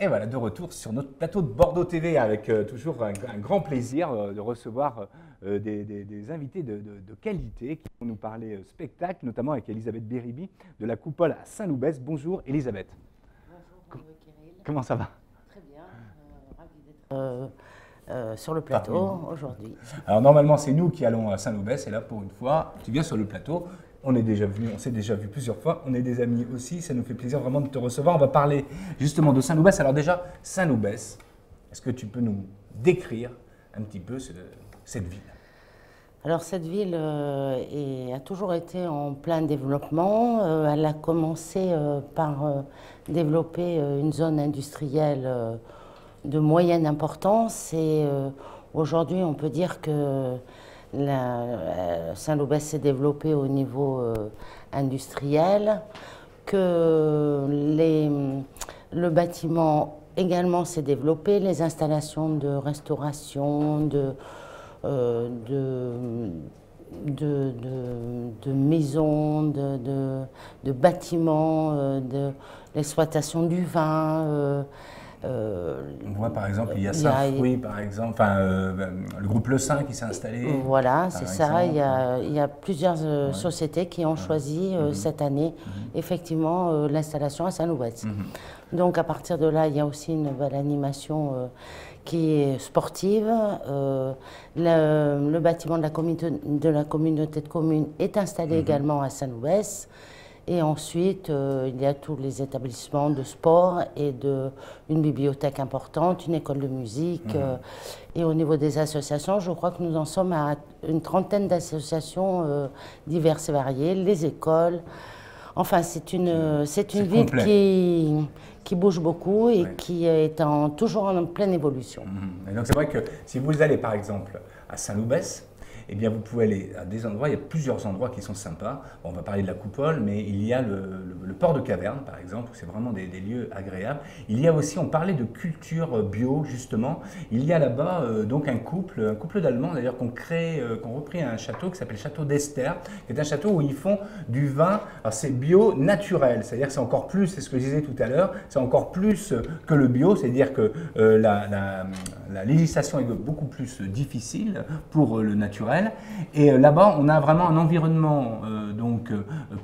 Et voilà, de retour sur notre plateau de Bordeaux TV avec toujours un grand plaisir de recevoir des invités de qualité qui vont nous parler spectacle, notamment avec Elisabeth Beribi de la Coupole à Saint-Loubès. Bonjour Elisabeth. Bonjour Kirill. Comment ça va? Très bien, ravi d'être sur le plateau aujourd'hui. Alors normalement c'est nous qui allons à Saint-Loubès et là pour une fois tu viens sur le plateau. On s'est déjà vu plusieurs fois, on est des amis aussi, ça nous fait plaisir vraiment de te recevoir. On va parler justement de Saint-Loubès. Alors déjà, Saint-Loubès, est-ce que tu peux nous décrire un petit peu cette ville? Alors cette ville a toujours été en plein développement. Elle a commencé par développer une zone industrielle de moyenne importance et aujourd'hui on peut dire que Saint-Loubès s'est développé au niveau industriel, que le bâtiment également s'est développé, les installations de restauration, de maisons, de bâtiments, de l'exploitation du vin. On voit par exemple, il y a Saint-Fruit, par exemple, le groupe Le Saint qui s'est installé. Voilà, c'est ça. Il y a plusieurs sociétés qui ont choisi cette année, effectivement, l'installation à Saint-Loubès. Donc à partir de là, il y a aussi une belle animation qui est sportive. Le bâtiment de la communauté de communes est installé également à Saint-Loubès. Et ensuite, il y a tous les établissements de sport et une bibliothèque importante, une école de musique. Et au niveau des associations, je crois que nous en sommes à une trentaine d'associations diverses et variées, les écoles. Enfin, c'est une ville qui bouge beaucoup et qui est toujours en pleine évolution. Et donc c'est vrai que si vous allez par exemple à Saint-Loubès, eh bien, vous pouvez aller à des endroits, il y a plusieurs endroits qui sont sympas. Bon, on va parler de la Coupole, mais il y a le port de Caverne, par exemple, où c'est vraiment des lieux agréables. Il y a aussi, on parlait de culture bio, justement. Il y a là-bas donc un couple d'Allemands, d'ailleurs, qui ont repris un château qui s'appelle le château d'Esther, qui est un château où ils font du vin. Alors, c'est bio naturel, c'est-à-dire que c'est encore plus, c'est ce que je disais tout à l'heure, c'est encore plus que le bio, c'est-à-dire que la législation est beaucoup plus difficile pour le naturel. Et là-bas, on a vraiment un environnement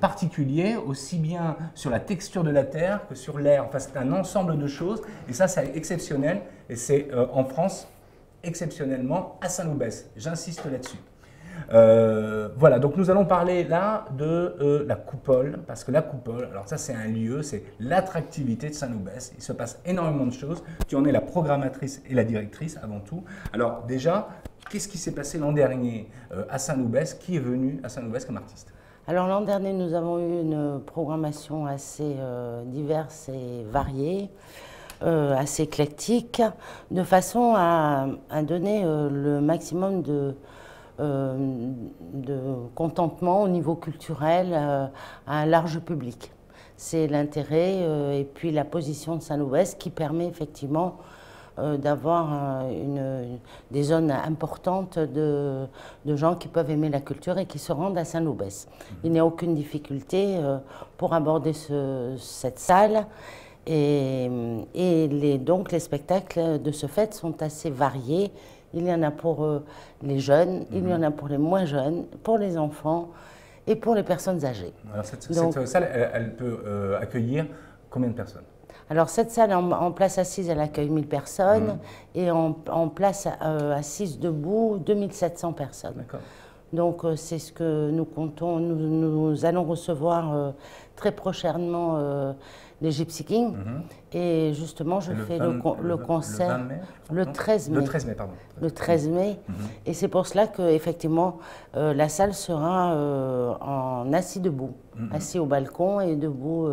particulier, aussi bien sur la texture de la terre que sur l'air. Enfin, c'est un ensemble de choses, et ça, c'est exceptionnel. Et c'est en France, exceptionnellement, à Saint-Loubès. J'insiste là-dessus. Voilà, donc nous allons parler là de la Coupole, parce que la Coupole, alors ça c'est un lieu, c'est l'attractivité de Saint-Loubès. Il se passe énormément de choses. Tu en es la programmatrice et la directrice avant tout. Alors déjà, qu'est-ce qui s'est passé l'an dernier à Saint-Loubès? Qui est venu à Saint-Loubès comme artiste? Alors l'an dernier, nous avons eu une programmation assez diverse et variée, assez éclectique, de façon à donner le maximum de contentement au niveau culturel à un large public. C'est l'intérêt et puis la position de Saint-Loubès qui permet effectivement d'avoir des zones importantes de gens qui peuvent aimer la culture et qui se rendent à Saint-Loubès. Il n'y a aucune difficulté pour aborder cette salle et donc les spectacles de ce fait sont assez variés. Il y en a pour les jeunes, il y en a pour les moins jeunes, pour les enfants et pour les personnes âgées. Alors cette salle, elle peut accueillir combien de personnes? Alors cette salle en place assise, elle accueille 1000 personnes et en place assise debout, 2700 personnes. D'accord. Donc c'est ce que nous comptons. Nous allons recevoir très prochainement les Gypsy Kings et justement je fais le concert le 13 mai. Le 13 mai, pardon. Le 13 mai. Et c'est pour cela que effectivement la salle sera en assis debout, assis au balcon et debout.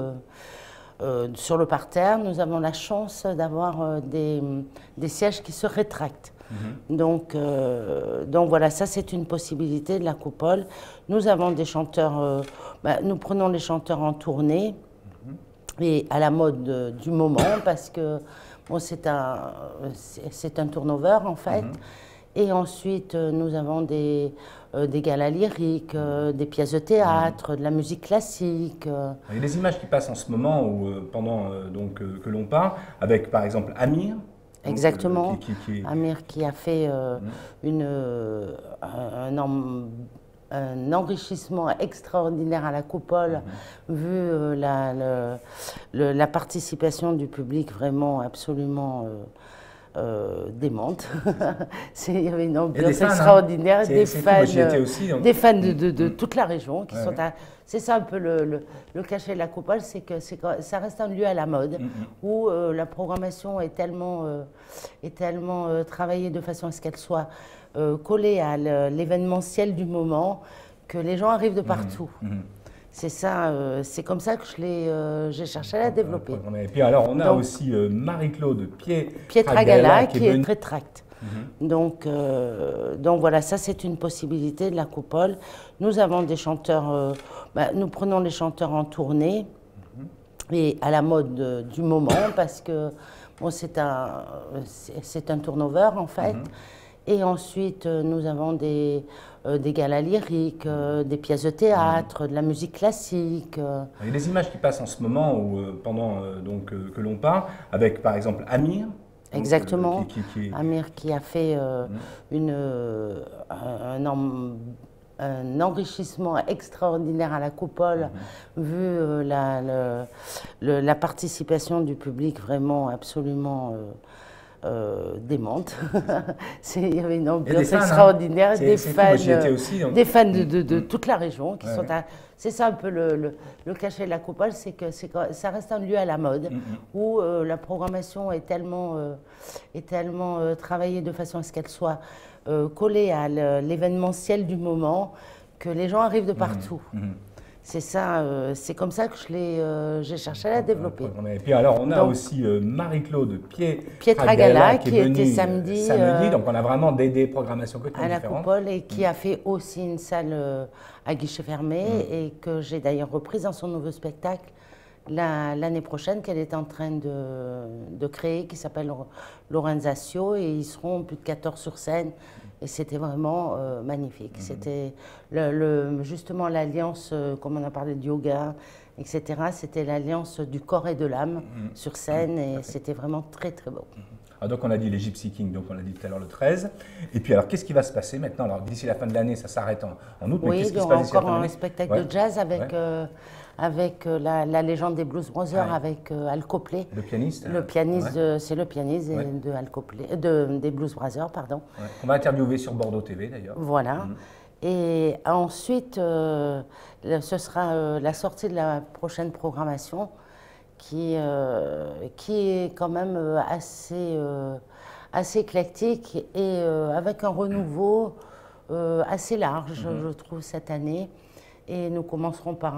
Sur le parterre, nous avons la chance d'avoir des sièges qui se rétractent. Donc voilà, ça c'est une possibilité de la Coupole. Nous avons des chanteurs, nous prenons les chanteurs en tournée et à la mode du moment parce que bon, c'est un turnover en fait. Et ensuite, nous avons des des galas lyriques, des pièces de théâtre, de la musique classique. Il y a des images qui passent en ce moment où, pendant que l'on parle, avec par exemple Amir. Exactement. Amir qui a fait un enrichissement extraordinaire à la coupole, vu la participation du public vraiment absolument démente. Il y avait une ambiance extraordinaire, des fans, des fans de toute la région qui sont à... C'est ça un peu le cachet de la coupole, c'est que ça reste un lieu à la mode où la programmation est tellement travaillée de façon à ce qu'elle soit collée à l'événementiel du moment, que les gens arrivent de partout. C'est ça, c'est comme ça que j'ai cherché à la développer. Et puis alors on a aussi Marie-Claude Pietragala qui est très tract. Donc voilà, ça c'est une possibilité de la coupole. Nous avons des chanteurs, nous prenons les chanteurs en tournée et à la mode du moment parce que bon, c'est un turnover en fait. Et ensuite nous avons des galas lyriques, des pièces de théâtre, de la musique classique. Il y a des images qui passent en ce moment où, pendant que l'on parle, avec par exemple Amir. Exactement. Amir qui a fait un enrichissement extraordinaire à la coupole, vu la participation du public vraiment absolument démente. Il y avait une ambiance extraordinaire, des fans, des fans de toute la région qui sont à... C'est ça un peu le cachet de la coupole, c'est que ça reste un lieu à la mode où la programmation est tellement travaillée de façon à ce qu'elle soit collée à l'événementiel du moment, que les gens arrivent de partout. C'est ça, c'est comme ça que j'ai cherché à la développer. Et puis alors on a aussi Marie-Claude Pietragala qui était samedi. Donc on a vraiment des programmations complètement différentes. À la coupole et qui a fait aussi une salle à guichet fermé et que j'ai d'ailleurs reprise dans son nouveau spectacle l'année prochaine qu'elle est en train de créer, qui s'appelle Lorenzatio, et ils seront plus de 14 sur scène. Et c'était vraiment magnifique. C'était justement l'alliance, comme on a parlé de yoga, etc. C'était l'alliance du corps et de l'âme sur scène et c'était vraiment très très beau. Alors donc on a dit les Gypsy Kings, donc on l'a dit tout à l'heure le 13. Et puis alors qu'est-ce qui va se passer maintenant? Alors d'ici la fin de l'année, ça s'arrête en aut, mais qu'est-ce qui se passe d'ici la fin de l'année? Encore un spectacle de jazz avec la légende des Blues Brothers, avec Al Copley. Le pianiste. C'est le pianiste de Al Copley, des Blues Brothers, pardon. On va interviewer sur Bordeaux TV d'ailleurs. Voilà. Et ensuite, ce sera la sortie de la prochaine programmation qui est quand même assez éclectique et avec un renouveau assez large, je trouve, cette année. Et nous commencerons par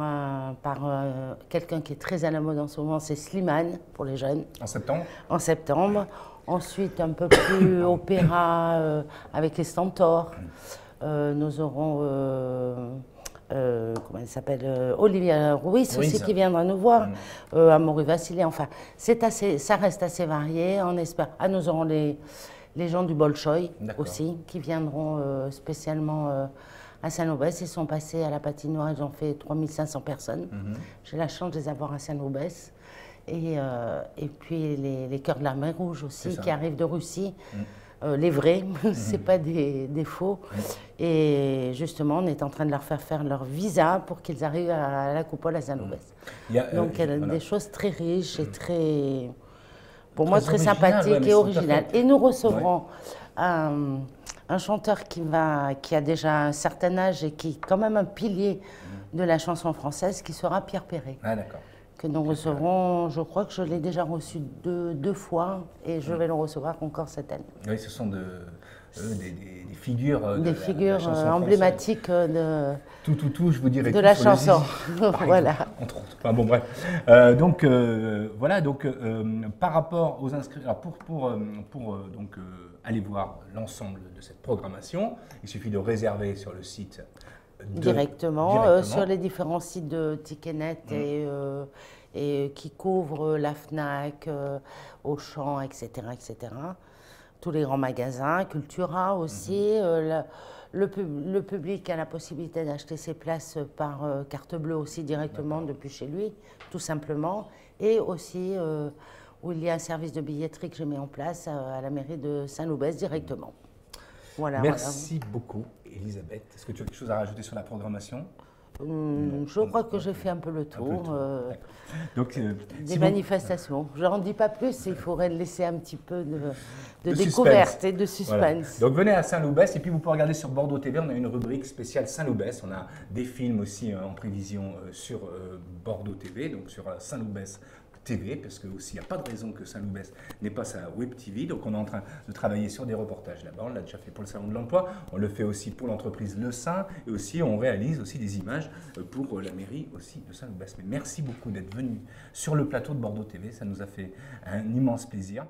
quelqu'un qui est très à la mode en ce moment, c'est Slimane pour les jeunes. En septembre? En septembre. Ensuite, un peu plus opéra avec les Stentors. Nous aurons, comment elle s'appelle, Olivia Ruiz aussi qui viendra nous voir. Amaury Vassilé, enfin, ça reste assez varié. On espère. Nous aurons les gens du Bolchoï aussi qui viendront spécialement à Saint-Lobès. Ils sont passés à la patinoire, ils ont fait 3500 personnes. J'ai la chance de les avoir à Saint-Lobès. Et puis les Chœurs de la Mer Rouge aussi, qui arrivent de Russie. Les vrais, c'est pas des faux. Et justement, on est en train de leur faire leur visa pour qu'ils arrivent à la coupole à Saint-Lobès. Donc, il y a des choses très riches et très, pour moi, très sympathiques et originales. Et nous recevrons un chanteur qui a déjà un certain âge et qui est quand même un pilier de la chanson française, qui sera Pierre Perret. Ah, d'accord. Que nous recevrons, je crois que je l'ai déjà reçu deux fois et je vais le recevoir encore cette année. Oui, ce sont des figures, des figures emblématiques de je vous dirais de la chanson. Voilà. Entre autres. Enfin, bon, bref. Voilà. Donc, par rapport aux inscrits, pour aller voir l'ensemble de cette programmation, il suffit de réserver sur le site. Directement. Sur les différents sites de Ticketnet et qui couvrent la Fnac, Auchan, etc., etc. Tous les grands magasins, Cultura aussi, Le public a la possibilité d'acheter ses places par carte bleue aussi directement depuis chez lui, tout simplement. Et aussi où il y a un service de billetterie que j'ai mis en place à la mairie de Saint-Loubès directement. Voilà, Merci beaucoup, Elisabeth. Est-ce que tu as quelque chose à rajouter sur la programmation? Je crois que j'ai fait un peu le tour Donc, des manifestations. Je n'en dis pas plus, il faudrait laisser un petit peu de découverte suspense. Et de suspense. Voilà. Donc venez à Saint-Loubès et puis vous pouvez regarder sur Bordeaux TV, on a une rubrique spéciale Saint-Loubès. On a des films aussi en prévision sur Bordeaux TV, donc sur Saint-Loubès TV, parce que aussi il n'y a pas de raison que Saint-Loubès n'ait pas sa web TV. Donc on est en train de travailler sur des reportages là-bas. On l'a déjà fait pour le Salon de l'Emploi, on le fait aussi pour l'entreprise Le Saint et aussi on réalise aussi des images pour la mairie aussi de Saint-Loubès. Mais merci beaucoup d'être venu sur le plateau de Bordeaux TV, ça nous a fait un immense plaisir.